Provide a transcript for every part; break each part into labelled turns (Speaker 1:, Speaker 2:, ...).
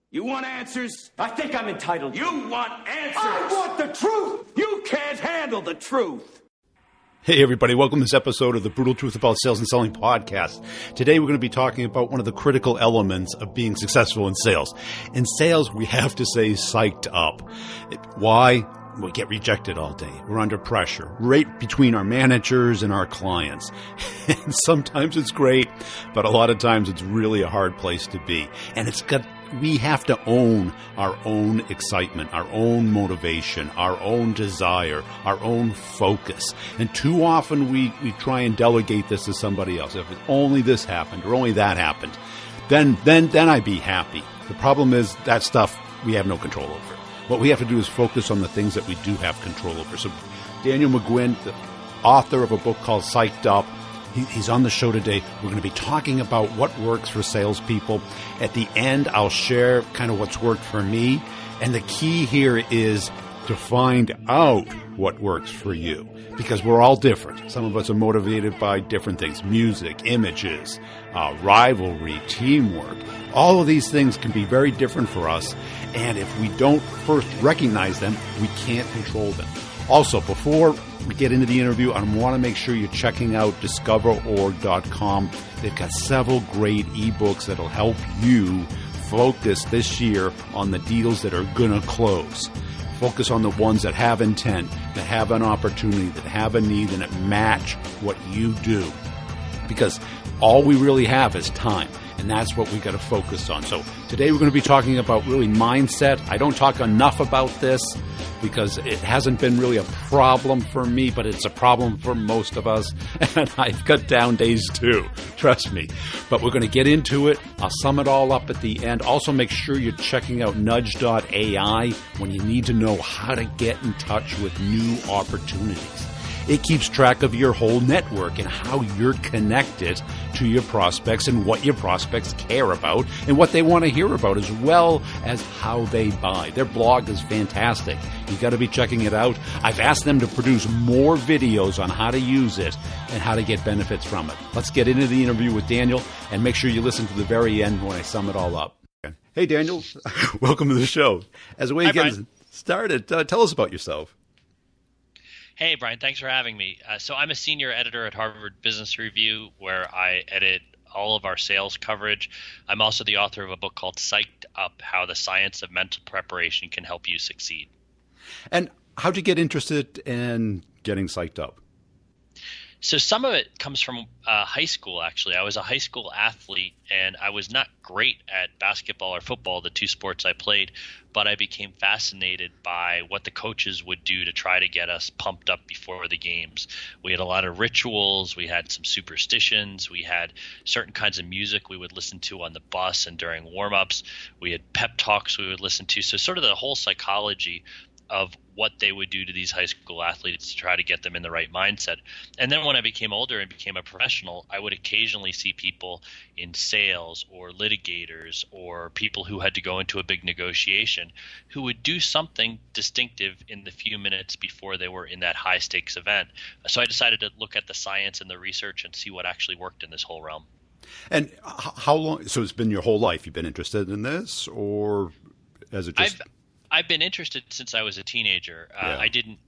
Speaker 1: You want answers?
Speaker 2: I think I'm entitled.
Speaker 1: You want answers?
Speaker 2: I want the truth!
Speaker 1: You can't handle the truth!
Speaker 3: Hey everybody, welcome to this episode of the Brutal Truth About Sales and Selling podcast. Today we're going to be talking about one of the critical elements of being successful in sales. In sales, we have to say psyched up. Why? We get rejected all day. We're under pressure, right between our managers and our clients. And sometimes it's great, but a lot of times it's really a hard place to be. And we have to own our own excitement, our own motivation, our own desire, our own focus. And too often we try and delegate this to somebody else. If only this happened or only that happened, then I'd be happy. The problem is that stuff we have no control over. What we have to do is focus on the things that we do have control over. So Daniel McGuinn, the author of a book called Psyched Up, he's on the show today. We're going to be talking about what works for salespeople. At the end, I'll share kind of what's worked for me. And the key here is to find out what works for you, because we're all different. Some of us are motivated by different things: music, images, rivalry, teamwork. All of these things can be very different for us. And if we don't first recognize them, we can't control them. Also, before we get into the interview, I want to make sure you're checking out discoverorg.com. They've got several great ebooks that'll help you focus this year on the deals that are going to close. Focus on the ones that have intent, that have an opportunity, that have a need, and that match what you do. Because all we really have is time. And that's what we got to focus on. So today we're going to be talking about really mindset. I don't talk enough about this because it hasn't been really a problem for me, but it's a problem for most of us. And I've got down days too, trust me. But we're going to get into it. I'll sum it all up at the end. Also make sure you're checking out nudge.ai when you need to know how to get in touch with new opportunities. It keeps track of your whole network and how you're connected to your prospects and what your prospects care about and what they want to hear about, as well as how they buy. Their blog is fantastic. You got to be checking it out. I've asked them to produce more videos on how to use it and how to get benefits from it. Let's get into the interview with Daniel, and make sure you listen to the very end when I sum it all up. Hey, Daniel. Welcome to the show. As a way to get started, tell us about yourself.
Speaker 4: Hey, Brian, thanks for having me. So I'm a senior editor at Harvard Business Review, where I edit all of our sales coverage. I'm also the author of a book called Psyched Up: How the Science of Mental Preparation Can Help You Succeed.
Speaker 3: And how'd you get interested in getting psyched up?
Speaker 4: So some of it comes from high school, actually. I was a high school athlete, and I was not great at basketball or football, the two sports I played, but I became fascinated by what the coaches would do to try to get us pumped up before the games. We had a lot of rituals. We had some superstitions. We had certain kinds of music we would listen to on the bus and during warm-ups. We had pep talks we would listen to. So sort of the whole psychology of what they would do to these high school athletes to try to get them in the right mindset. And then when I became older and became a professional, I would occasionally see people in sales or litigators or people who had to go into a big negotiation who would do something distinctive in the few minutes before they were in that high stakes event. So I decided to look at the science and the research and see what actually worked in this whole realm.
Speaker 3: And how long? So it's been your whole life you've been interested in this, or has it just...
Speaker 4: I've been interested since I was a teenager. I didn't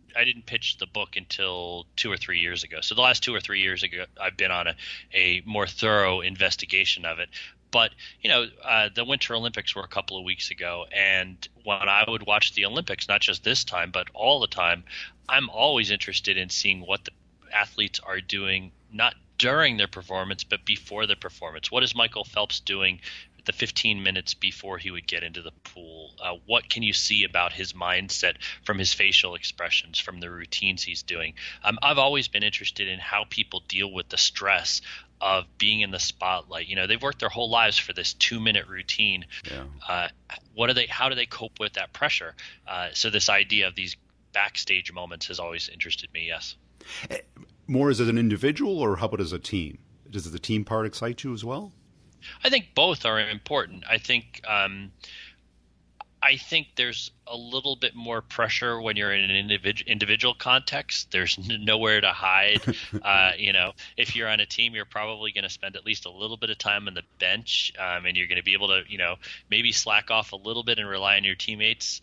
Speaker 4: pitch the book until 2 or 3 years ago. So the last 2 or 3 years ago, I've been on a more thorough investigation of it. But, the Winter Olympics were a couple of weeks ago, and when I would watch the Olympics, not just this time, but all the time, I'm always interested in seeing what the athletes are doing, not during their performance, but before their performance. What is Michael Phelps doing the 15 minutes before he would get into the pool? What can you see about his mindset from his facial expressions, from the routines he's doing? I've always been interested in how people deal with the stress of being in the spotlight. They've worked their whole lives for this 2-minute routine. Yeah. How do they cope with that pressure? So this idea of these backstage moments has always interested me, yes.
Speaker 3: More as an individual, or how about as a team? Does the team part excite you as well?
Speaker 4: I think both are important. I think I think there's a little bit more pressure when you're in an individual context. There's nowhere to hide. If you're on a team, you're probably going to spend at least a little bit of time on the bench, and you're going to be able to, maybe slack off a little bit and rely on your teammates.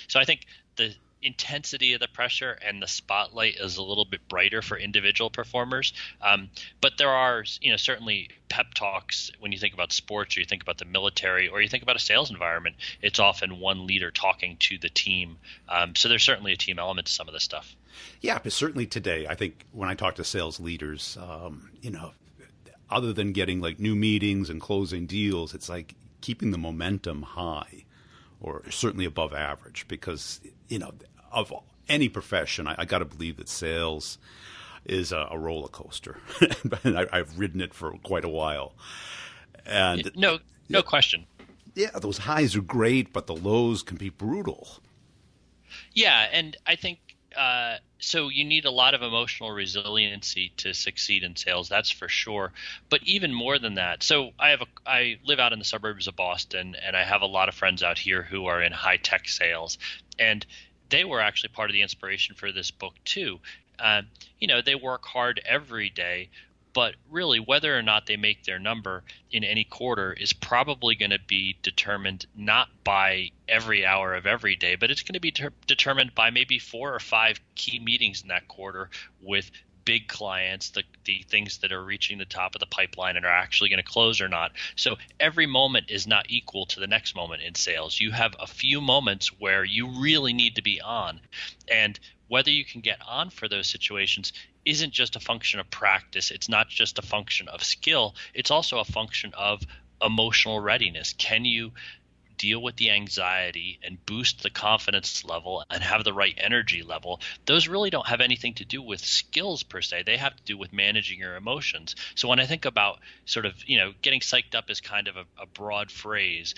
Speaker 4: So I think the intensity of the pressure and the spotlight is a little bit brighter for individual performers. But there are, certainly pep talks when you think about sports or you think about the military or you think about a sales environment. It's often one leader talking to the team. So there's certainly a team element to some of this stuff.
Speaker 3: Yeah, but certainly today, I think when I talk to sales leaders, other than getting like new meetings and closing deals, it's like keeping the momentum high or certainly above average because, of any profession, I got to believe that sales is a roller coaster. And I've ridden it for quite a while. And
Speaker 4: no question.
Speaker 3: Yeah, those highs are great, but the lows can be brutal.
Speaker 4: Yeah, and I think so you need a lot of emotional resiliency to succeed in sales, that's for sure. But even more than that, so I live out in the suburbs of Boston, and I have a lot of friends out here who are in high-tech sales. And they were actually part of the inspiration for this book too. They work hard every day, but really whether or not they make their number in any quarter is probably going to be determined not by every hour of every day, but it's going to be determined by maybe 4 or 5 key meetings in that quarter with big clients, the things that are reaching the top of the pipeline and are actually going to close or not. So every moment is not equal to the next moment in sales. You have a few moments where you really need to be on. And whether you can get on for those situations isn't just a function of practice. It's not just a function of skill. It's also a function of emotional readiness. Can you deal with the anxiety and boost the confidence level and have the right energy level? Those really don't have anything to do with skills per se. They have to do with managing your emotions. So when I think about sort of, getting psyched up is kind of a broad phrase.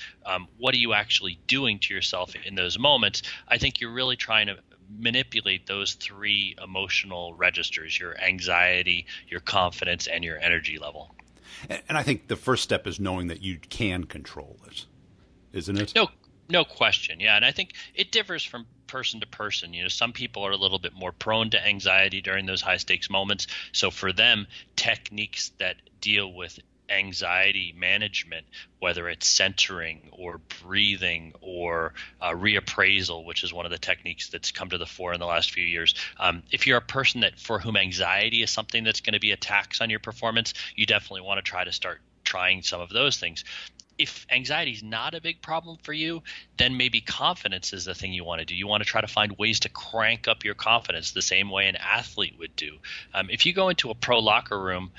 Speaker 4: What are you actually doing to yourself in those moments? I think you're really trying to manipulate those 3 emotional registers: your anxiety, your confidence, and your energy level.
Speaker 3: And I think the first step is knowing that you can control it. Isn't it?
Speaker 4: No question. Yeah. And I think it differs from person to person. Some people are a little bit more prone to anxiety during those high stakes moments. So for them, techniques that deal with anxiety management, whether it's centering or breathing or reappraisal, which is one of the techniques that's come to the fore in the last few years. If you're a person for whom anxiety is something that's going to be a tax on your performance, you definitely want to try to start trying some of those things. If anxiety is not a big problem for you, then maybe confidence is the thing you want to do. You want to try to find ways to crank up your confidence the same way an athlete would do. If you go into a pro locker room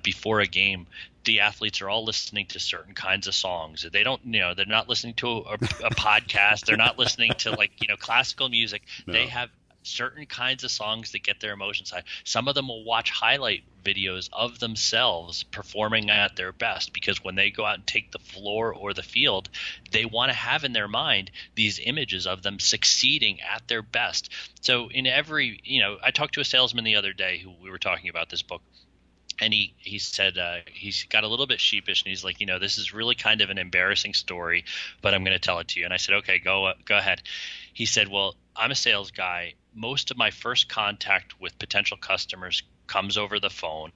Speaker 4: before a game, the athletes are all listening to certain kinds of songs. They don't, they're not listening to a podcast. They're not listening to classical music. No. They have certain kinds of songs that get their emotions high. Some of them will watch highlight videos of themselves performing at their best, because when they go out and take the floor or the field, they want to have in their mind these images of them succeeding at their best. So in every, I talked to a salesman the other day who we were talking about this book. And he said he's got a little bit sheepish, and he's like, this is really kind of an embarrassing story, but I'm going to tell it to you. And I said, okay, go ahead. He said, well, I'm a sales guy. Most of my first contact with potential customers comes over the phone,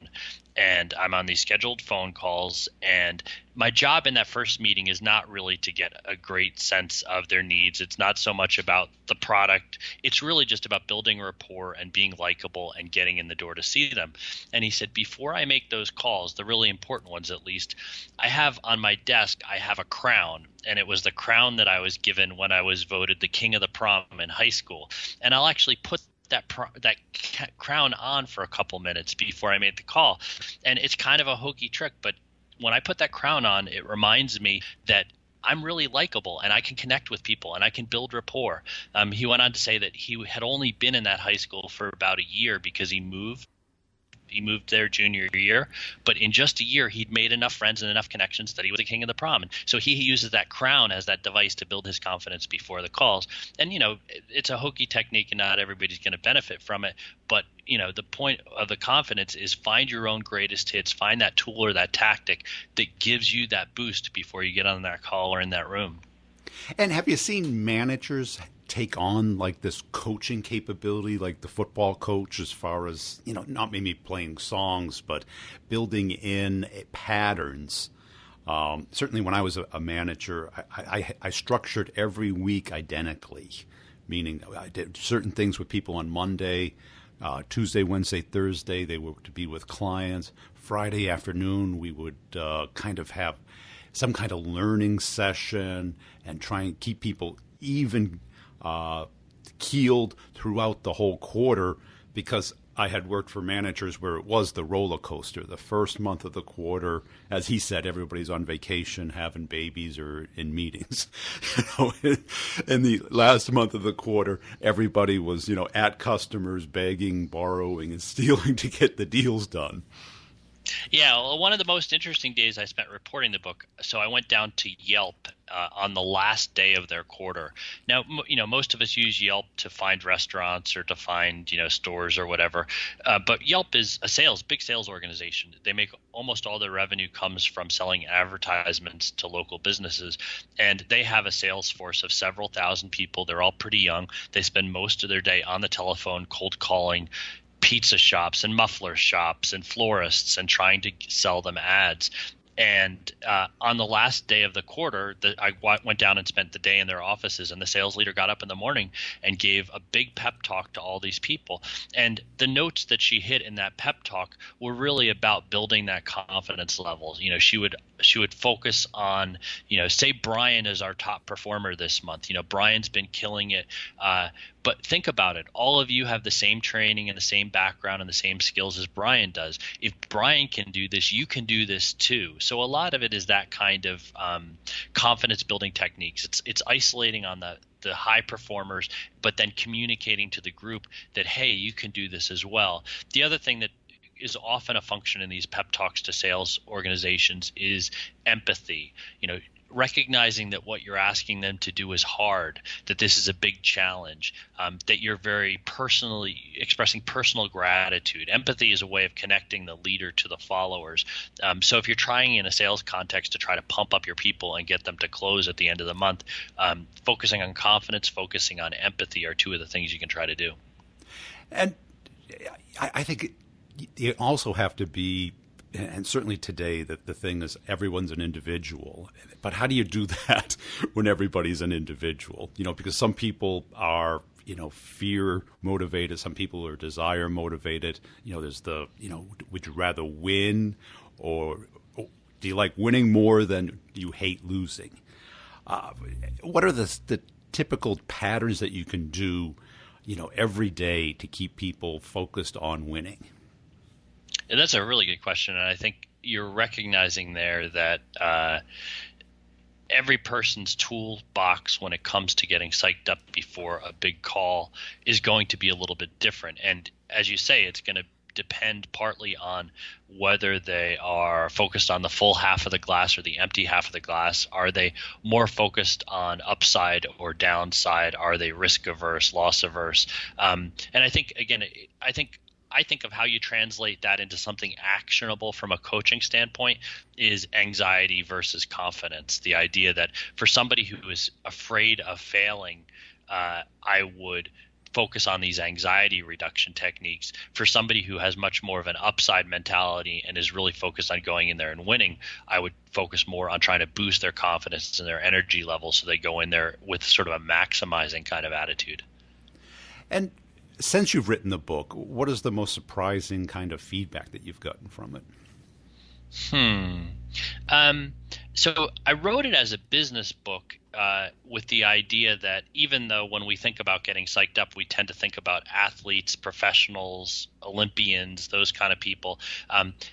Speaker 4: and I'm on these scheduled phone calls, and my job in that first meeting is not really to get a great sense of their needs. It's not so much about the product. It's really just about building rapport and being likable and getting in the door to see them. And he said, before I make those calls, the really important ones at least, I have on my desk, I have a crown, and it was the crown that I was given when I was voted the king of the prom in high school. And I'll actually put that crown on for a couple minutes before I made the call. And it's kind of a hokey trick, but when I put that crown on, it reminds me that I'm really likable and I can connect with people and I can build rapport. He went on to say that he had only been in that high school for about a year because he moved there junior year, but in just a year he'd made enough friends and enough connections that he was the king of the prom. And so he uses that crown as that device to build his confidence before the calls. And it's a hokey technique and not everybody's going to benefit from it, but the point of the confidence is find your own greatest hits, find that tool or that tactic that gives you that boost before you get on that call or in that room.
Speaker 3: And have you seen managers take on like this coaching capability, like the football coach, as far as, not maybe playing songs, but building in patterns? Certainly when I was a manager, I structured every week identically, meaning I did certain things with people on Monday, Tuesday, Wednesday, Thursday, they were to be with clients. Friday afternoon, we would kind of have some kind of learning session and try and keep people even keeled throughout the whole quarter, because I had worked for managers where it was the roller coaster. The first month of the quarter, as he said, everybody's on vacation, having babies, or in meetings. In the last month of the quarter, everybody was, at customers, begging, borrowing, and stealing to get the deals done.
Speaker 4: Yeah, well, one of the most interesting days I spent reporting the book. So I went down to Yelp on the last day of their quarter. Now, most of us use Yelp to find restaurants or to find, stores or whatever. But Yelp is a big sales organization. They make almost all their revenue comes from selling advertisements to local businesses. And they have a sales force of several thousand people. They're all pretty young. They spend most of their day on the telephone, cold calling pizza shops and muffler shops and florists and trying to sell them ads. And on the last day of the quarter, I went down and spent the day in their offices, and the sales leader got up in the morning and gave a big pep talk to all these people. And the notes that she hit in that pep talk were really about building that confidence level. She would focus on, say Brian is our top performer this month. Brian's been killing it. But think about it. All of you have the same training and the same background and the same skills as Brian does. If Brian can do this, you can do this too. So a lot of it is that kind of confidence building techniques. It's isolating on the high performers, but then communicating to the group that, hey, you can do this as well. The other thing that is often a function in these pep talks to sales organizations is empathy. Recognizing that what you're asking them to do is hard, that this is a big challenge, that you're very personally expressing personal gratitude. Empathy is a way of connecting the leader to the followers. So if you're trying in a sales context to try to pump up your people and get them to close at the end of the month, focusing on confidence, focusing on empathy are two of the things you can try to do.
Speaker 3: And I think you also have to be, and certainly today, that the thing is everyone's an individual. But how do you do that when everybody's an individual? Because some people are, fear motivated. Some people are desire motivated. There's the, would you rather win, or do you like winning more than you hate losing? What are the typical patterns that you can do, every day to keep people focused on winning?
Speaker 4: And that's a really good question, and I think you're recognizing there that every person's toolbox when it comes to getting psyched up before a big call is going to be a little bit different. And as you say, it's going to depend partly on whether they are focused on the full half of the glass or the empty half of the glass. Are they more focused on upside or downside? Are they risk averse, loss averse? And I think, again, I think of how you translate that into something actionable from a coaching standpoint is anxiety versus confidence. The idea that for somebody who is afraid of failing, I would focus on these anxiety reduction techniques. For somebody who has much more of an upside mentality and is really focused on going in there and winning, I would focus more on trying to boost their confidence and their energy level so they go in there with sort of a maximizing kind of attitude. And
Speaker 3: since you've written the book, what is the most surprising kind of feedback that you've gotten from it?
Speaker 4: So I wrote it as a business book with the idea that even though when we think about getting psyched up, we tend to think about athletes, professionals, Olympians, those kind of people.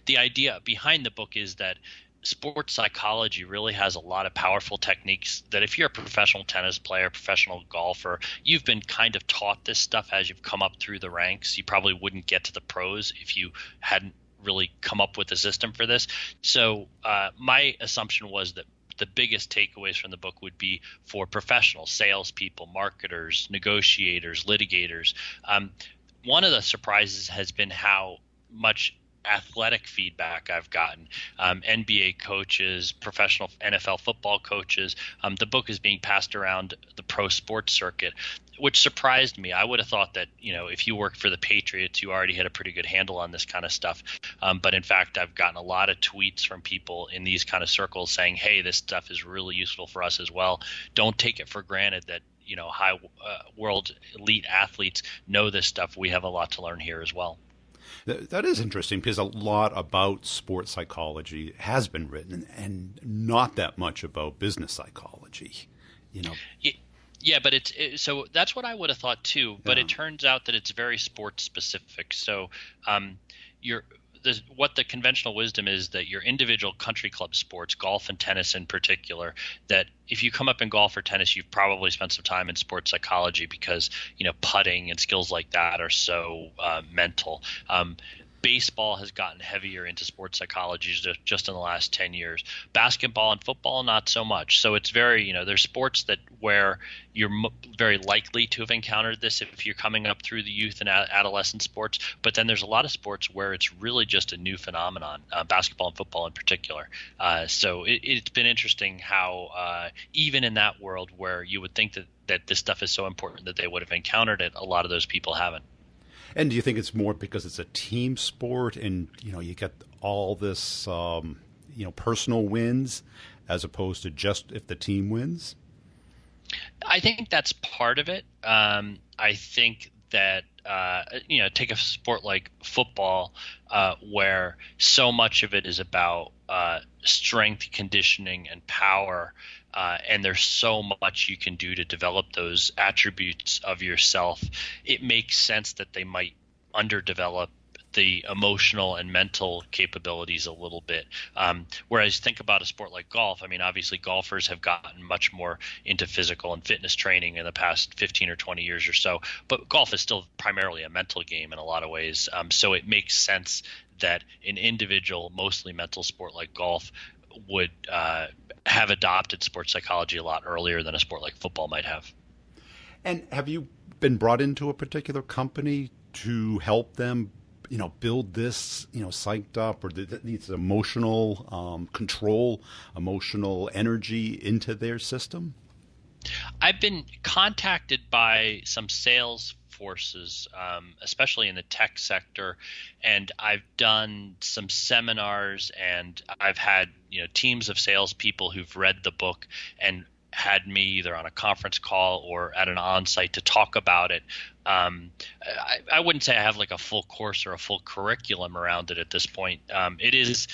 Speaker 4: The idea behind the book is that sports psychology really has a lot of powerful techniques that if you're a professional tennis player, professional golfer, you've been kind of taught this stuff as you've come up through the ranks. You probably wouldn't get to the pros if you hadn't really come up with a system for this. So my assumption was that the biggest takeaways from the book would be for professionals, salespeople, marketers, negotiators, litigators. One of the surprises has been how much athletic feedback I've gotten, NBA coaches, professional NFL football coaches. The book is being passed around the pro sports circuit, which surprised me. I would have thought that, if you work for the Patriots, you already had a pretty good handle on this kind of stuff. But in fact, I've gotten a lot of tweets from people in these kind of circles saying, hey, this stuff is really useful for us as well. Don't take it for granted that, high world elite athletes know this stuff. We have a lot to learn here as well.
Speaker 3: That is interesting, because a lot about sports psychology has been written and not that much about business psychology,
Speaker 4: Yeah, but so that's what I would have thought too. But It turns out that it's very sports specific. So what the conventional wisdom is that your individual country club sports, golf and tennis in particular, that if you come up in golf or tennis, you've probably spent some time in sports psychology because, putting and skills like that are so mental. Baseball has gotten heavier into sports psychology just in the last 10 years. Basketball and football, not so much. So it's very, there's sports where you're very likely to have encountered this if you're coming up through the youth and adolescent sports. But then there's a lot of sports where it's really just a new phenomenon, basketball and football in particular. So it's been interesting how even in that world where you would think that this stuff is so important that they would have encountered it, a lot of those people haven't.
Speaker 3: And do you think it's more because it's a team sport and, you get all this, personal wins as opposed to just if the team wins?
Speaker 4: I think that's part of it. I think that, take a sport like football where so much of it is about strength, conditioning, and power. And there's so much you can do to develop those attributes of yourself. It makes sense that they might underdevelop the emotional and mental capabilities a little bit. Whereas think about a sport like golf. I mean, obviously golfers have gotten much more into physical and fitness training in the past 15 or 20 years or so, but golf is still primarily a mental game in a lot of ways. So it makes sense that an individual, mostly mental sport like golf would have adopted sports psychology a lot earlier than a sport like football might have.
Speaker 3: And have you been brought into a particular company to help them, build this, psyched up or these emotional control, emotional energy into their system?
Speaker 4: I've been contacted by some sales forces, especially in the tech sector, and I've done some seminars, and I've had teams of salespeople who've read the book and had me either on a conference call or at an on-site to talk about it. I wouldn't say I have like a full course or a full curriculum around it at this point. It is,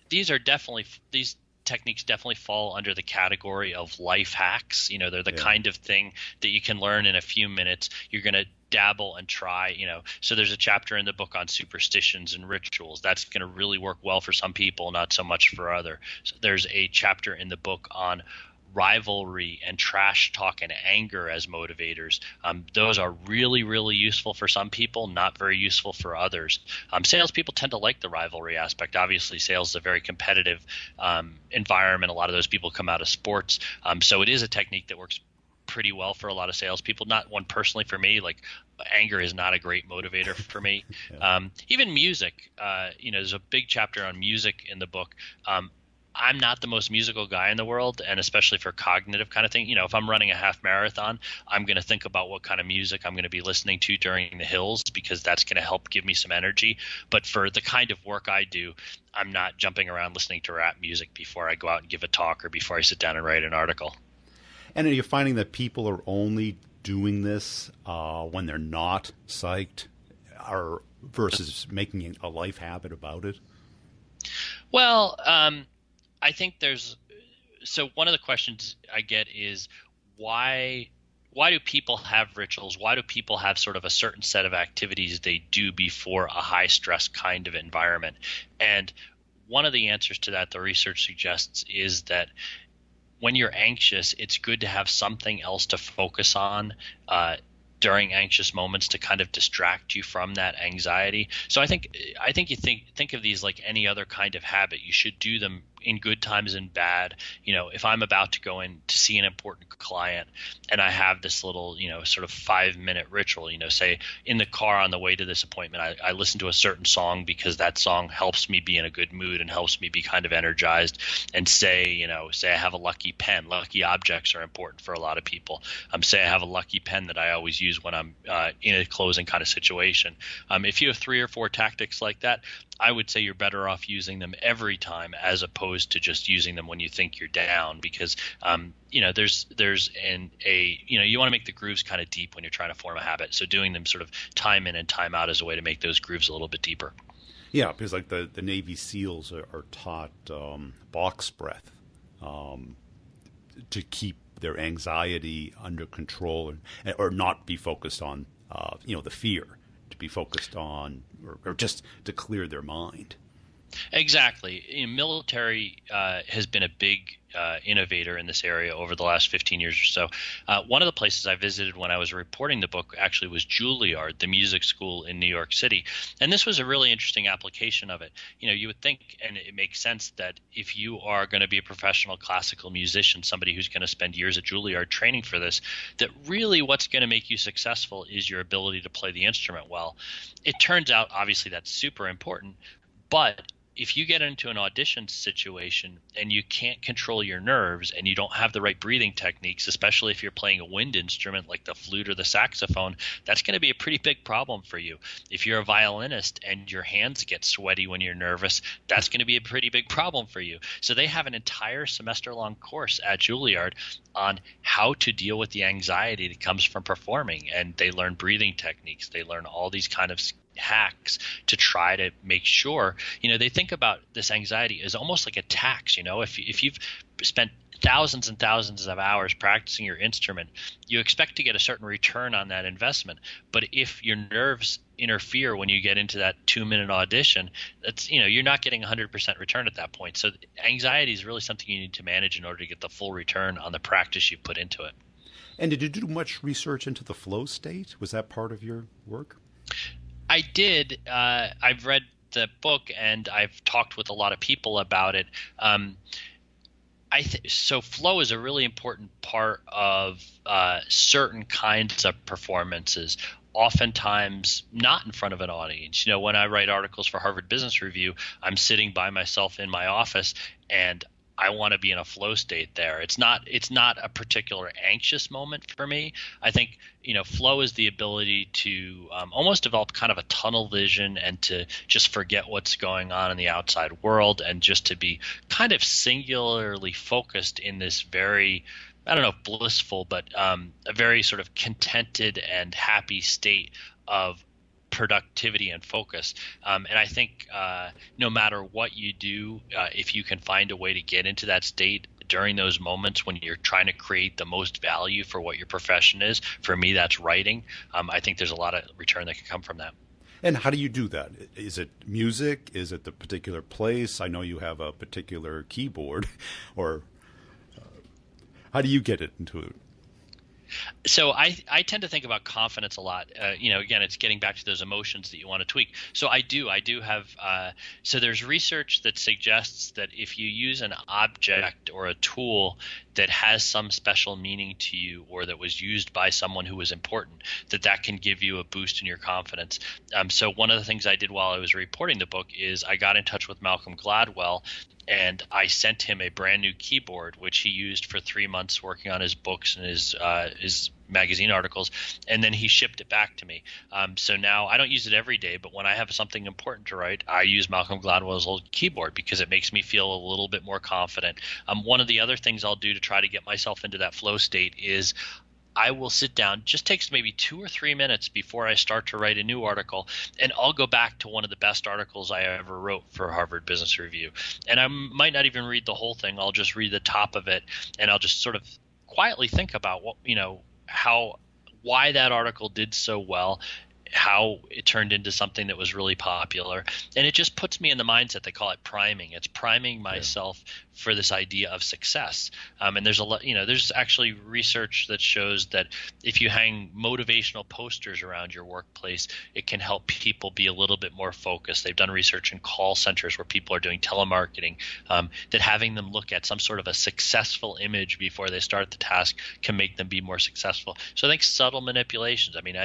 Speaker 4: these techniques definitely fall under the category of life hacks. They're the kind of thing that you can learn in a few minutes. You're going to dabble and try, so there's a chapter in the book on superstitions and rituals. That's going to really work well for some people, not so much for others. So there's a chapter in the book on rivalry and trash talk and anger as motivators. Those are really, really useful for some people, not very useful for others. Salespeople tend to like the rivalry aspect. Obviously, sales is a very competitive environment. A lot of those people come out of sports. So it is a technique that works pretty well for a lot of salespeople. Not one personally for me. Like anger is not a great motivator for me. Even music. There's a big chapter on music in the book. I'm not the most musical guy in the world, and especially for cognitive kind of thing. If I'm running a half marathon, I'm going to think about what kind of music I'm going to be listening to during the hills because that's going to help give me some energy. But for the kind of work I do, I'm not jumping around listening to rap music before I go out and give a talk or before I sit down and write an article.
Speaker 3: And are you finding that people are only doing this when they're not psyched or versus making a life habit about it?
Speaker 4: Well, I think so one of the questions I get is why do people have rituals? Why do people have sort of a certain set of activities they do before a high stress kind of environment? And one of the answers to that, the research suggests, is that when you're anxious, it's good to have something else to focus on during anxious moments to kind of distract you from that anxiety. So I think you think of these like any other kind of habit. You should do them, in good times and bad, if I'm about to go in to see an important client and I have this little, sort of 5-minute ritual, say in the car on the way to this appointment, I listen to a certain song because that song helps me be in a good mood and helps me be kind of energized, and say I have a lucky pen. Lucky objects are important for a lot of people. Say I have a lucky pen that I always use when I'm in a closing kind of situation. If you have 3 or 4 tactics like that, I would say you're better off using them every time as opposed to just using them when you think you're down, because you want to make the grooves kind of deep when you're trying to form a habit. So doing them sort of time in and time out is a way to make those grooves a little bit deeper.
Speaker 3: Yeah, because like the Navy SEALs are taught box breath to keep their anxiety under control, or not be focused on the fear, to be focused on or just to clear their mind.
Speaker 4: Exactly. Military has been a big innovator in this area over the last 15 years or so. One of the places I visited when I was reporting the book actually was Juilliard, the music school in New York City. And this was a really interesting application of it. You would think, and it makes sense, that if you are going to be a professional classical musician, somebody who's going to spend years at Juilliard training for this, that really what's going to make you successful is your ability to play the instrument well. It turns out, obviously, that's super important, but if you get into an audition situation and you can't control your nerves and you don't have the right breathing techniques, especially if you're playing a wind instrument like the flute or the saxophone, that's going to be a pretty big problem for you. If you're a violinist and your hands get sweaty when you're nervous, that's going to be a pretty big problem for you. So they have an entire semester-long course at Juilliard on how to deal with the anxiety that comes from performing, and they learn breathing techniques. They learn all these kind of hacks to try to make sure, they think about this anxiety as almost like a tax. If you've spent thousands and thousands of hours practicing your instrument, you expect to get a certain return on that investment. But if your nerves interfere when you get into that 2-minute audition, that's, you're not getting 100% return at that point. So anxiety is really something you need to manage in order to get the full return on the practice you put into it.
Speaker 3: And did you do much research into the flow state? Was that part of your work?
Speaker 4: I did. I've read the book and I've talked with a lot of people about it. So flow is a really important part of certain kinds of performances, oftentimes not in front of an audience. When I write articles for Harvard Business Review, I'm sitting by myself in my office and I want to be in a flow state there. It's not a particular anxious moment for me. I think, flow is the ability to almost develop kind of a tunnel vision and to just forget what's going on in the outside world and just to be kind of singularly focused in this very, I don't know if blissful, but a very sort of contented and happy state of productivity and focus. And I think no matter what you do, if you can find a way to get into that state during those moments when you're trying to create the most value for what your profession is, for me, that's writing. I think there's a lot of return that can come from that.
Speaker 3: And how do you do that? Is it music? Is it the particular place? I know you have a particular keyboard, or how do you get it into it?
Speaker 4: So I tend to think about confidence a lot. Again, it's getting back to those emotions that you want to tweak. So I do have so there's research that suggests that if you use an object or a tool that has some special meaning to you or that was used by someone who was important, that can give you a boost in your confidence. So one of the things I did while I was reporting the book is I got in touch with Malcolm Gladwell, and I sent him a brand new keyboard, which he used for 3 months working on his books and his magazine articles, and then he shipped it back to me. So now I don't use it every day, but when I have something important to write, I use Malcolm Gladwell's old keyboard because it makes me feel a little bit more confident. One of the other things I'll do to try to get myself into that flow state is I will sit down, just takes maybe 2 or 3 minutes before I start to write a new article, and I'll go back to one of the best articles I ever wrote for Harvard Business Review. And I might not even read the whole thing. I'll just read the top of it, and I'll just sort of quietly think about why that article did so well, how it turned into something that was really popular. And it just puts me in the mindset. They call it priming. It's priming myself for this idea of success. And there's a lot, there's actually research that shows that if you hang motivational posters around your workplace, it can help people be a little bit more focused. They've done research in call centers where people are doing telemarketing, that having them look at some sort of a successful image before they start the task can make them be more successful. So I think subtle manipulations. I mean,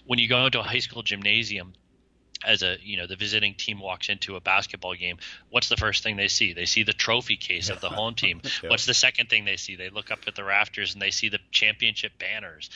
Speaker 4: when you go into a high school gymnasium, as the visiting team walks into a basketball game, what's the first thing they see? They see the trophy case of the home team.
Speaker 3: Yeah.
Speaker 4: What's the second thing they see? They look up at the rafters and they see the championship banners.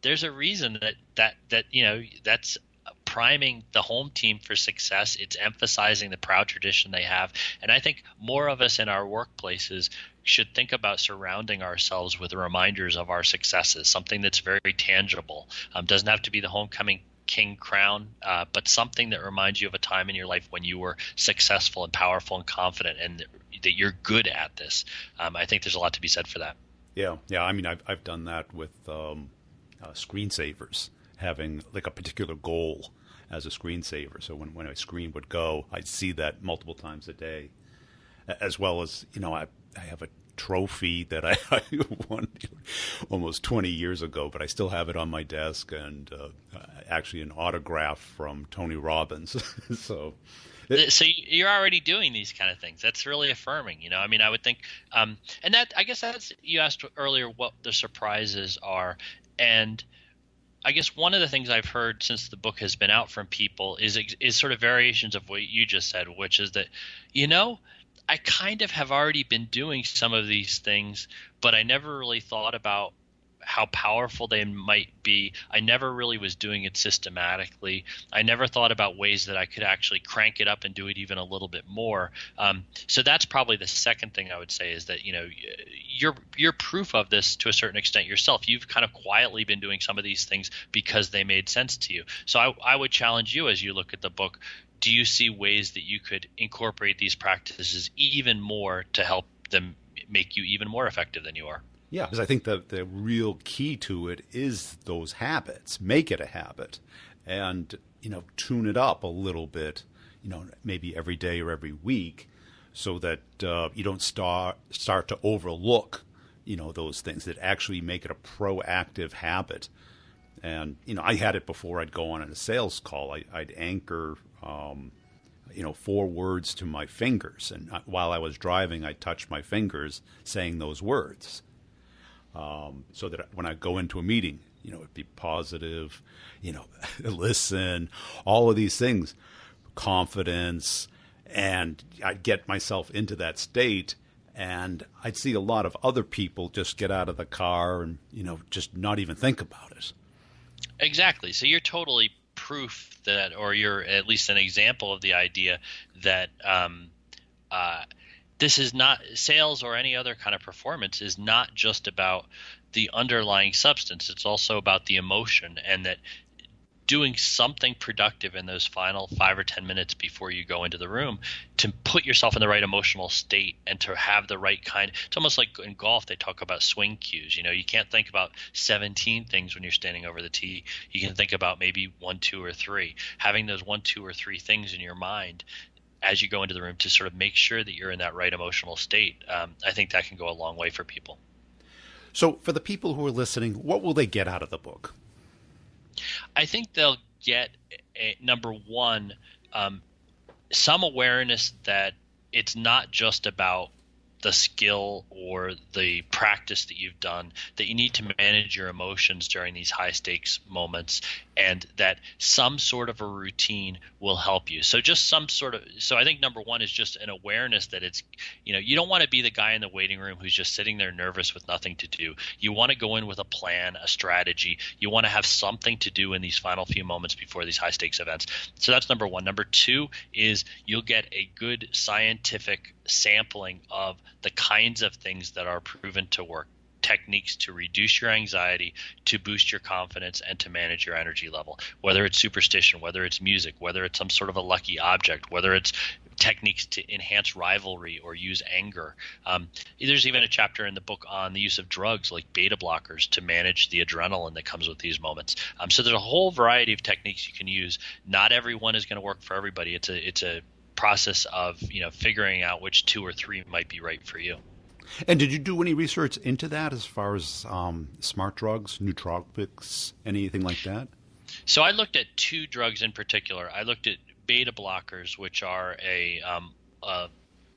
Speaker 4: There's a reason that's priming the home team for success. It's emphasizing the proud tradition they have. And I think more of us in our workplaces should think about surrounding ourselves with reminders of our successes, something that's very tangible. Doesn't have to be the homecoming king crown, but something that reminds you of a time in your life when you were successful and powerful and confident, and that you're good at this. I think there's a lot to be said for that.
Speaker 3: Yeah. I mean, I've done that with screensavers, having like a particular goal as a screensaver. So when a screen would go, I'd see that multiple times a day, as well as I have a trophy that I won almost 20 years ago, but I still have it on my desk, and actually an autograph from Tony Robbins. So
Speaker 4: you're already doing these kind of things. That's really affirming. I mean, I would think, and that, I guess that's, you asked earlier what the surprises are, and I guess one of the things I've heard since the book has been out from people is sort of variations of what you just said, which is that, I kind of have already been doing some of these things, but I never really thought about how powerful they might be. I never really was doing it systematically. I never thought about ways that I could actually crank it up and do it even a little bit more. So that's probably the second thing I would say, is that, you're proof of this to a certain extent yourself. You've kind of quietly been doing some of these things because they made sense to you. So I would challenge you, as you look at the book, do you see ways that you could incorporate these practices even more to help them make you even more effective than you are?
Speaker 3: Yeah, because I think the real key to it is those habits. Make it a habit, and tune it up a little bit, maybe every day or every week, so that you don't start to overlook those things that actually make it a proactive habit. And I had it before I'd go on a sales call. I'd anchor 4 words to my fingers, and while I was driving, I'd touch my fingers saying those words. So that when I go into a meeting, it'd be positive, listen, all of these things, confidence, and I'd get myself into that state, and I'd see a lot of other people just get out of the car and, just not even think about it.
Speaker 4: Exactly. So you're totally proof that, or you're at least an example of the idea that, this is not sales, or any other kind of performance is not just about the underlying substance. It's also about the emotion, and that doing something productive in those final 5 or 10 minutes before you go into the room to put yourself in the right emotional state and to have the right kind. It's almost like in golf, they talk about swing cues. You can't think about 17 things when you're standing over the tee. You can think about maybe 1, 2, or 3. Having those 1, 2, or 3 things in your mind as you go into the room to sort of make sure that you're in that right emotional state, I think that can go a long way for people.
Speaker 3: So for the people who are listening, what will they get out of the book?
Speaker 4: I think they'll get, number one, some awareness that it's not just about the skill or the practice that you've done, that you need to manage your emotions during these high stakes moments, and that some sort of a routine will help you. So I think number one is just an awareness that it's, you don't want to be the guy in the waiting room who's just sitting there nervous with nothing to do. You want to go in with a plan, a strategy. You want to have something to do in these final few moments before these high stakes events. So that's number one. Number two is you'll get a good scientific sampling of the kinds of things that are proven to work. techniques to reduce your anxiety, to boost your confidence, and to manage your energy level. Whether it's superstition, whether it's music, whether it's some sort of a lucky object, whether it's techniques to enhance rivalry or use anger. There's even a chapter in the book on the use of drugs like beta blockers to manage the adrenaline that comes with these moments. So there's a whole variety of techniques you can use. Not every one is going to work for everybody. It's a process of figuring out which 2 or 3 might be right for you.
Speaker 3: And did you do any research into that as far as smart drugs, nootropics, anything like that?
Speaker 4: So I looked at 2 drugs in particular. I looked at beta blockers, which are a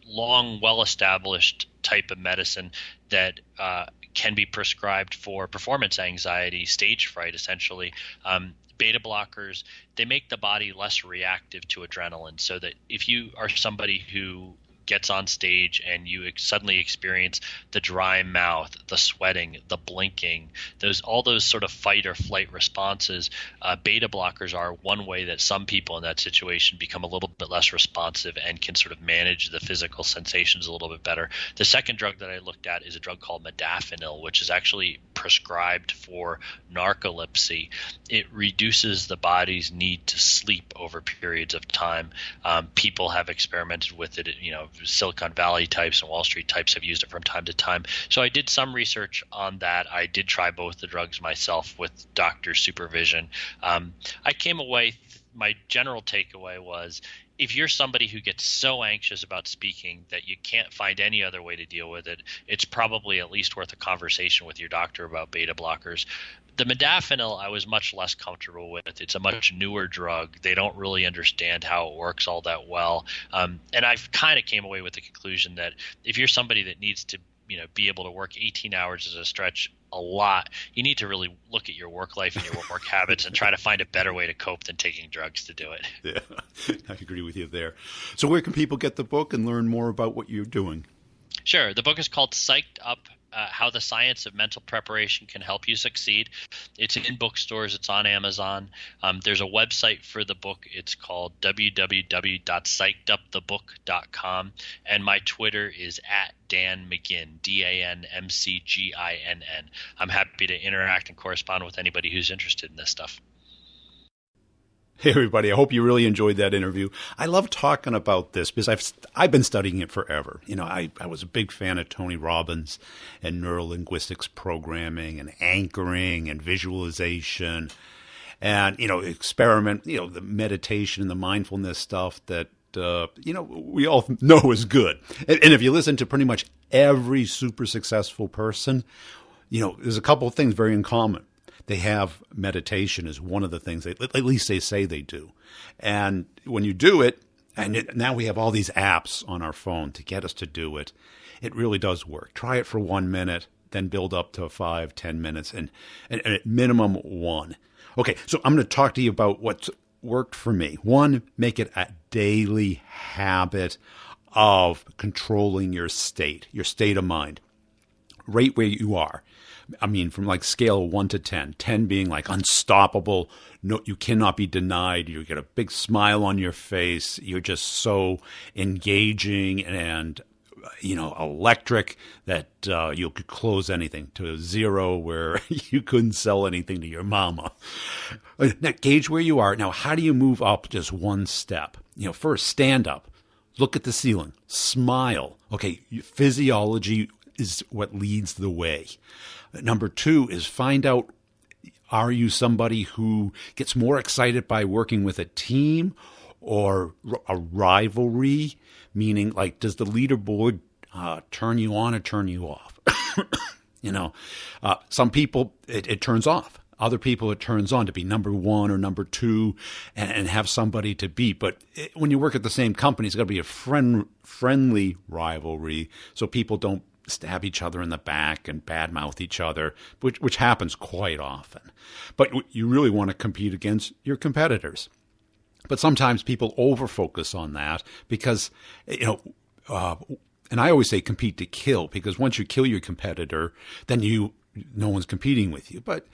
Speaker 4: long, well-established type of medicine that can be prescribed for performance anxiety, stage fright, essentially. Beta blockers, they make the body less reactive to adrenaline, so that if you are somebody who gets on stage and you suddenly experience the dry mouth, the sweating, the blinking, all those sort of fight or flight responses, beta blockers are one way that some people in that situation become a little bit less responsive and can sort of manage the physical sensations a little bit better. The second drug that I looked at is a drug called modafinil, which is actually prescribed for narcolepsy. It reduces the body's need to sleep over periods of time. People have experimented with it, Silicon Valley types and Wall Street types have used it from time to time. So I did some research on that. I did try both the drugs myself with doctor supervision. I came away, my general takeaway was, if you're somebody who gets so anxious about speaking that you can't find any other way to deal with it, it's probably at least worth a conversation with your doctor about beta blockers. The modafinil I was much less comfortable with. It's a much newer drug. They don't really understand how it works all that well. And I kind of came away with the conclusion that if you're somebody that needs to be able to work 18 hours as a stretch a lot, you need to really look at your work life and your work habits and try to find a better way to cope than taking drugs to do it.
Speaker 3: Yeah, I agree with you there. So where can people get the book and learn more about what you're doing?
Speaker 4: Sure. The book is called Psyched Up, How the Science of Mental Preparation Can Help You Succeed. It's in bookstores. It's on Amazon. There's a website for the book. It's called www.psychedupthebook.com. And my Twitter is @DanMcGinn, DanMcGinn. I'm happy to interact and correspond with anybody who's interested in this stuff.
Speaker 3: Hey, everybody. I hope you really enjoyed that interview. I love talking about this because I've been studying it forever. I was a big fan of Tony Robbins and neurolinguistics programming and anchoring and visualization and, experiment, the meditation and the mindfulness stuff that, we all know is good. And if you listen to pretty much every super successful person, there's a couple of things very in common. They have meditation as one of the things, at least they say they do. And when you do it, now we have all these apps on our phone to get us to do it, it really does work. Try it for 1 minute, then build up to 5, 10 minutes, and at minimum 1. Okay, so I'm going to talk to you about what's worked for me. 1, make it a daily habit of controlling your state of mind, right where you are. I mean, from like scale 1 to 10, 10 being like unstoppable. No, you cannot be denied. You get a big smile on your face. You're just so engaging and, electric that you could close anything, to 0 where you couldn't sell anything to your mama. Now, gauge where you are. Now, how do you move up just 1 step? First, stand up. Look at the ceiling. Smile. Okay, physiology is what leads the way. Number 2 is find out, are you somebody who gets more excited by working with a team or a rivalry? Meaning, like, does the leaderboard turn you on or turn you off? Some people, it turns off. Other people, it turns on to be number 1 or number 2 and have somebody to beat. But when you work at the same company, it's got to be a friendly rivalry so people don't stab each other in the back and badmouth each other, which happens quite often. But you really want to compete against your competitors. But sometimes people overfocus on that because, and I always say compete to kill, because once you kill your competitor, then no one's competing with you. But,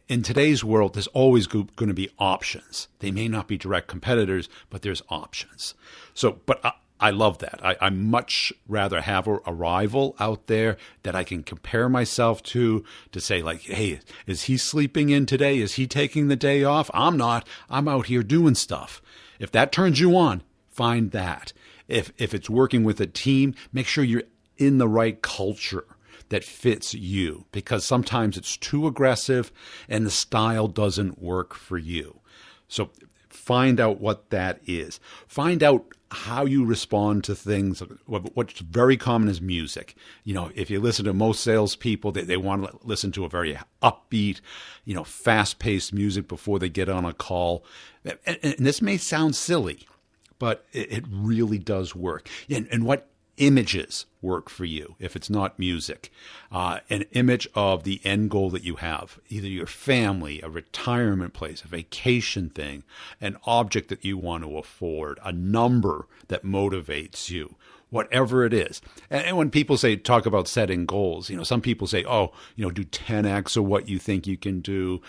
Speaker 3: in today's world, there's always going to be options. They may not be direct competitors, but there's options. So, but I love that. I much rather have a rival out there that I can compare myself to say like, hey, is he sleeping in today? Is he taking the day off? I'm not. I'm out here doing stuff. If that turns you on, find that. If it's working with a team, make sure you're in the right culture that fits you, because sometimes it's too aggressive and the style doesn't work for you. So find out what that is. Find out how you respond to things. What's very common is music. If you listen to most salespeople, they want to listen to a very upbeat, fast-paced music before they get on a call. And this may sound silly, but it really does work. And what images work for you if it's not music? An image of the end goal that you have, either your family, a retirement place, a vacation thing, an object that you want to afford, a number that motivates you, whatever it is. And when people talk about setting goals, some people say, do 10x of what you think you can do.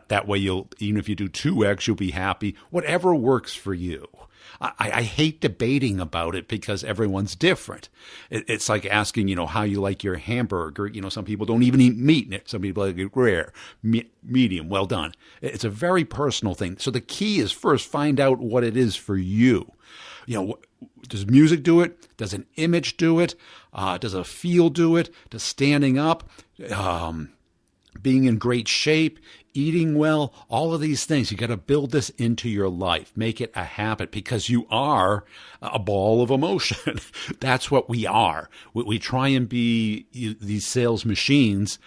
Speaker 3: That way even if you do 2x, you'll be happy. Whatever works for you. I hate debating about it because everyone's different. It's like asking, how you like your hamburger. Some people don't even eat meat. Some people like it rare, medium, well done. It's a very personal thing. So the key is first find out what it is for you. Does music do it? Does an image do it? Does a feel do it? Does standing up? Being in great shape, eating well, all of these things. You got to build this into your life. Make it a habit, because you are a ball of emotion. That's what we are. We try and be these sales machines,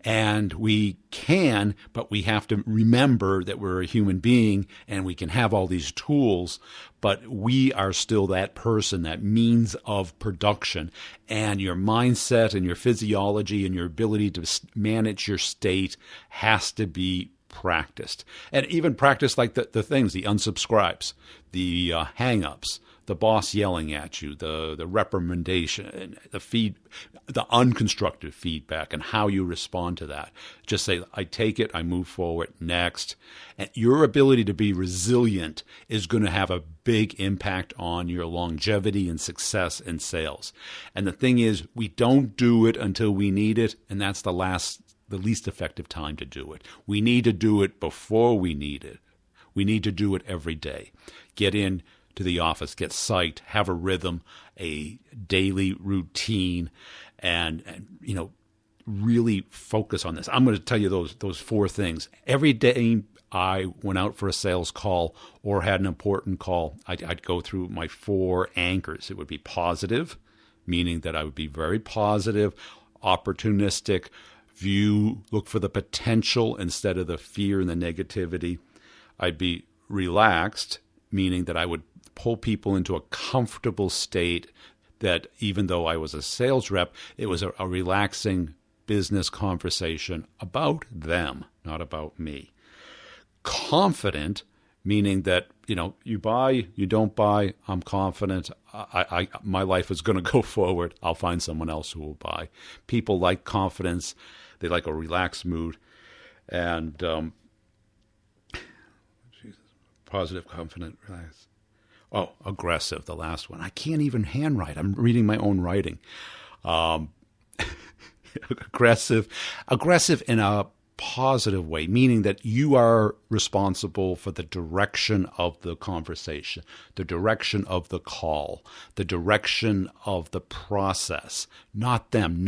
Speaker 3: and we can, but we have to remember that we're a human being and we can have all these tools, but we are still that person, that means of production. And your mindset and your physiology and your ability to manage your state has to be practiced. And even practice like the things, the unsubscribes, the hang-ups, the boss yelling at you, the reprimandation, the unconstructive feedback, and how you respond to that. Just say, I take it, I move forward, next. And your ability to be resilient is going to have a big impact on your longevity and success in sales. And the thing is, we don't do it until we need it, and that's the least effective time to do it. We need to do it before we need it. We need to do it every day. Get in to the office, get psyched, have a rhythm, a daily routine, and really focus on this. I'm going to tell you those 4 things. Every day I went out for a sales call or had an important call, I'd go through my 4 anchors. It would be positive, meaning that I would be very positive, opportunistic, look for the potential instead of the fear and the negativity. I'd be relaxed, meaning that I would pull people into a comfortable state, that even though I was a sales rep, it was a relaxing business conversation about them, not about me. Confident, meaning that, you buy, you don't buy, I'm confident, my life is going to go forward, I'll find someone else who will buy. People like confidence, they like a relaxed mood, and positive, confident, relaxed. Oh, aggressive, the last one. I can't even handwrite. I'm reading my own writing. Aggressive in a positive way, meaning that you are responsible for the direction of the conversation, the direction of the call, the direction of the process, not them,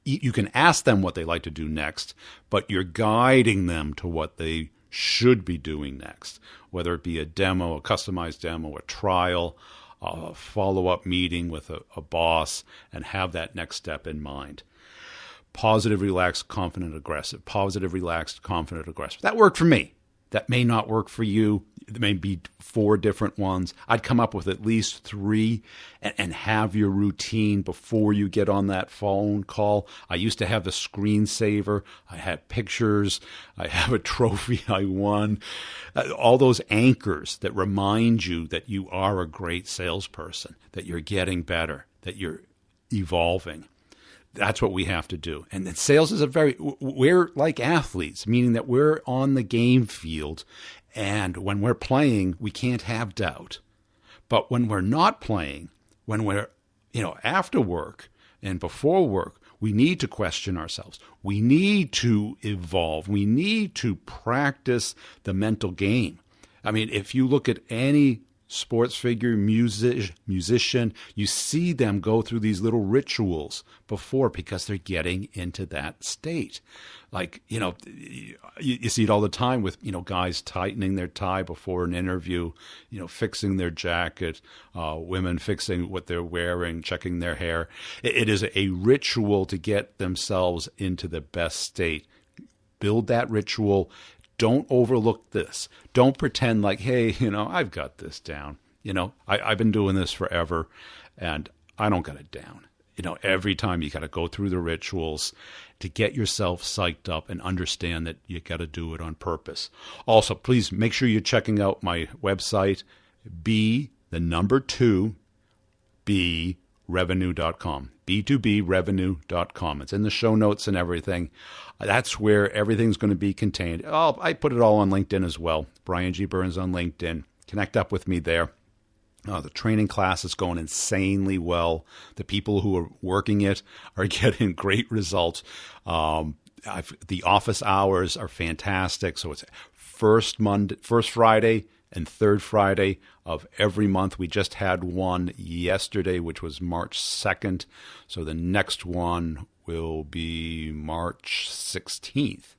Speaker 3: you can ask them what they like to do next, but you're guiding them to what they should be doing next, whether it be a demo, a customized demo, a trial, a follow-up meeting with a boss, and have that next step in mind. Positive, relaxed, confident, aggressive. Positive, relaxed, confident, aggressive. That worked for me. That may not work for you. There may be 4 different ones. I'd come up with at least 3 and have your routine before you get on that phone call. I used to have the screensaver. I had pictures. I have a trophy I won. All those anchors that remind you that you are a great salesperson, that you're getting better, that you're evolving. That's what we have to do. And then sales is we're like athletes, meaning that we're on the game field. And when we're playing, we can't have doubt. But when we're not playing, when we're, after work and before work, we need to question ourselves. We need to evolve. We need to practice the mental game. I mean, if you look at any sports figure, musician, you see them go through these little rituals before because they're getting into that state. Like, you see it all the time with, guys tightening their tie before an interview, fixing their jacket, women fixing what they're wearing, checking their hair. It is a ritual to get themselves into the best state. Build that ritual. Don't overlook this. Don't pretend like, hey, I've got this down. I've been doing this forever and I don't got it down. Every time you got to go through the rituals to get yourself psyched up and understand that you got to do it on purpose. Also, please make sure you're checking out my website, revenue.com. B2Brevenue.com. It's in the show notes and everything. That's where everything's going to be contained. I put it all on LinkedIn as well. Brian G. Burns on LinkedIn. Connect up with me there. The training class is going insanely well. The people who are working it are getting great results. The office hours are fantastic. So it's first Friday and third Friday of every month. We just had one yesterday, which was March 2nd. So the next one will be March 16th,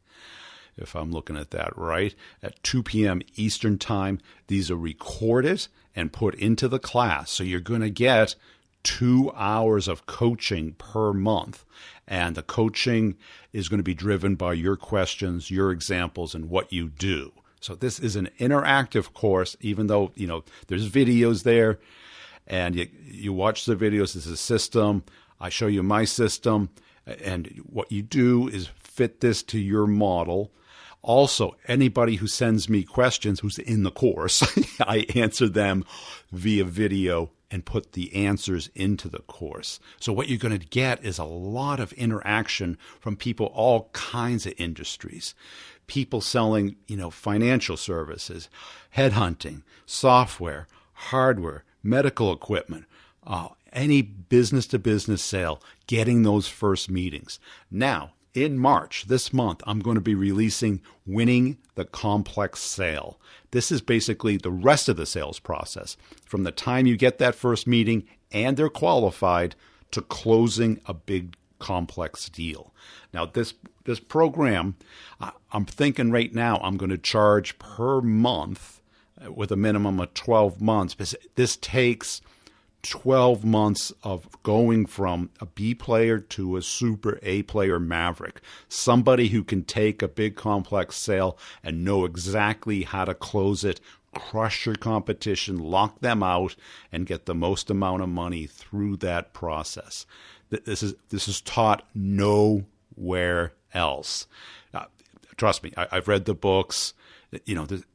Speaker 3: if I'm looking at that right, at 2 p.m. Eastern Time. These are recorded and put into the class. So you're going to get 2 hours of coaching per month. And the coaching is going to be driven by your questions, your examples, and what you do. So this is an interactive course, even though, there's videos there and you watch the videos. This is a system. I show you my system, and what you do is fit this to your model. Also, anybody who sends me questions who's in the course, I answer them via video and put the answers into the course. So what you're going to get is a lot of interaction from people, all kinds of industries. People selling, financial services, headhunting, software, hardware, medical equipment, any business-to-business sale, getting those first meetings. Now, in March, this month, I'm going to be releasing Winning the Complex Sale. This is basically the rest of the sales process, from the time you get that first meeting and they're qualified to closing a big complex deal. Now, this program, I'm thinking right now I'm going to charge per month with a minimum of 12 months. Because this takes 12 months of going from a B player to a super A player maverick. Somebody who can take a big complex sale and know exactly how to close it, crush your competition, lock them out, and get the most amount of money through that process. This is taught nowhere else. Trust me, I've read the books.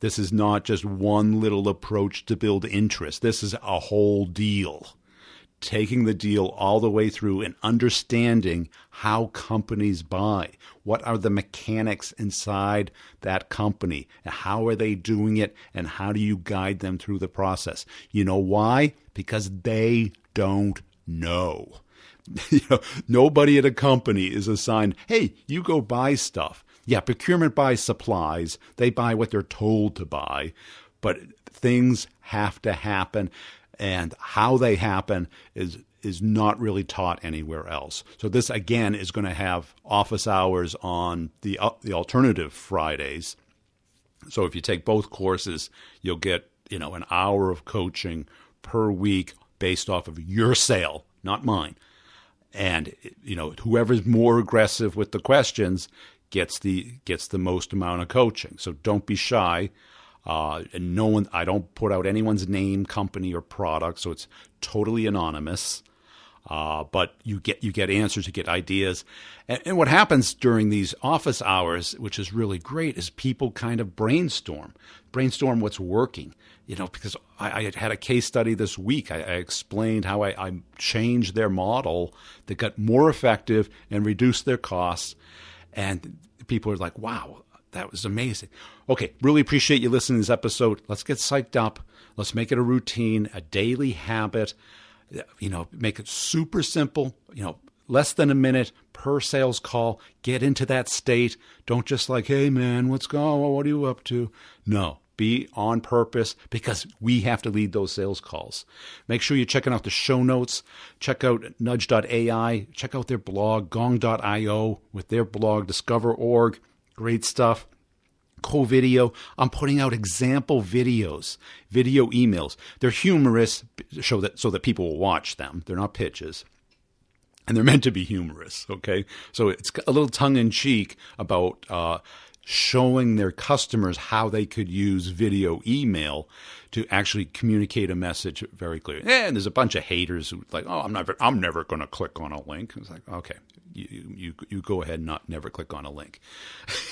Speaker 3: This is not just one little approach to build interest. This is a whole deal. Taking the deal all the way through and understanding how companies buy. What are the mechanics inside that company? How are they doing it? And how do you guide them through the process? You know why? Because they don't know. Nobody at a company is assigned, hey, you go buy stuff. Yeah, procurement buys supplies. They buy what they're told to buy. But things have to happen, and how they happen is not really taught anywhere else. So this, again, is going to have office hours on the alternative Fridays. So if you take both courses, you'll get an hour of coaching per week based off of your sale, not mine. And whoever's more aggressive with the questions gets the most amount of coaching. So don't be shy. And I don't put out anyone's name, company, or product, so it's totally anonymous. But you get answers, you get ideas. And what happens during these office hours, which is really great, is people kind of brainstorm what's working. Because I had a case study this week. I explained how I changed their model that got more effective and reduced their costs. And people are like, wow, that was amazing. Okay, really appreciate you listening to this episode. Let's get psyched up. Let's make it a routine, a daily habit. Make it super simple, less than a minute per sales call. Get into that state. Don't just like, hey, man, what's going on? What are you up to? No, be on purpose, because we have to lead those sales calls. Make sure you're checking out the show notes. Check out nudge.ai. Check out their blog, gong.io, with their blog, discover.org. Great stuff. Co-video. I'm putting out example videos, video emails. They're humorous so that people will watch them. They're not pitches. And they're meant to be humorous, okay? So it's a little tongue-in-cheek about showing their customers how they could use video email to actually communicate a message very clearly. And there's a bunch of haters who like, oh, I'm never going to click on a link. It's like, okay, you go ahead and never click on a link.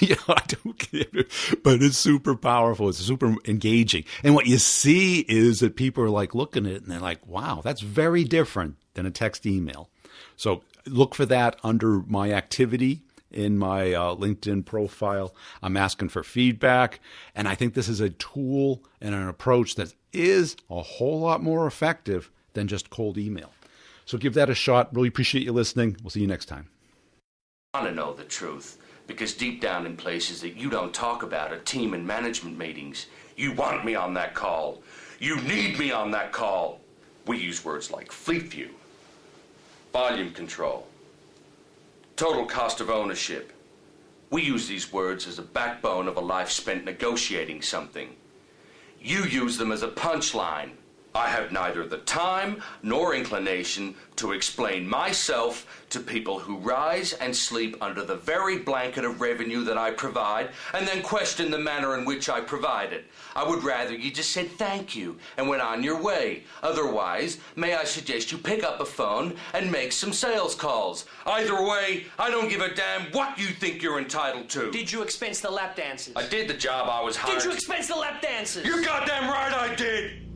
Speaker 3: I don't care, but it's super powerful. It's super engaging. And what you see is that people are like looking at it and they're like, wow, that's very different than a text email. So look for that under my activity in my LinkedIn profile. I'm asking for feedback, and I think this is a tool and an approach that is a whole lot more effective than just cold email. So give that a shot. Really appreciate you listening. We'll see you next time.
Speaker 1: I want to know the truth, because deep down in places that you don't talk about at team and management meetings, you want me on that call. You need me on that call. We use words like fleet view, volume control, total cost of ownership. We use these words as a backbone of a life spent negotiating something. You use them as a punchline. I have neither the time nor inclination to explain myself to people who rise and sleep under the very blanket of revenue that I provide and then question the manner in which I provide it. I would rather you just said thank you and went on your way. Otherwise, may I suggest you pick up a phone and make some sales calls. Either way, I don't give a damn what you think you're entitled to.
Speaker 5: Did you expense the lap dances?
Speaker 1: I did the job I was hired.
Speaker 5: Did you expense the lap dances?
Speaker 1: You're goddamn right I did!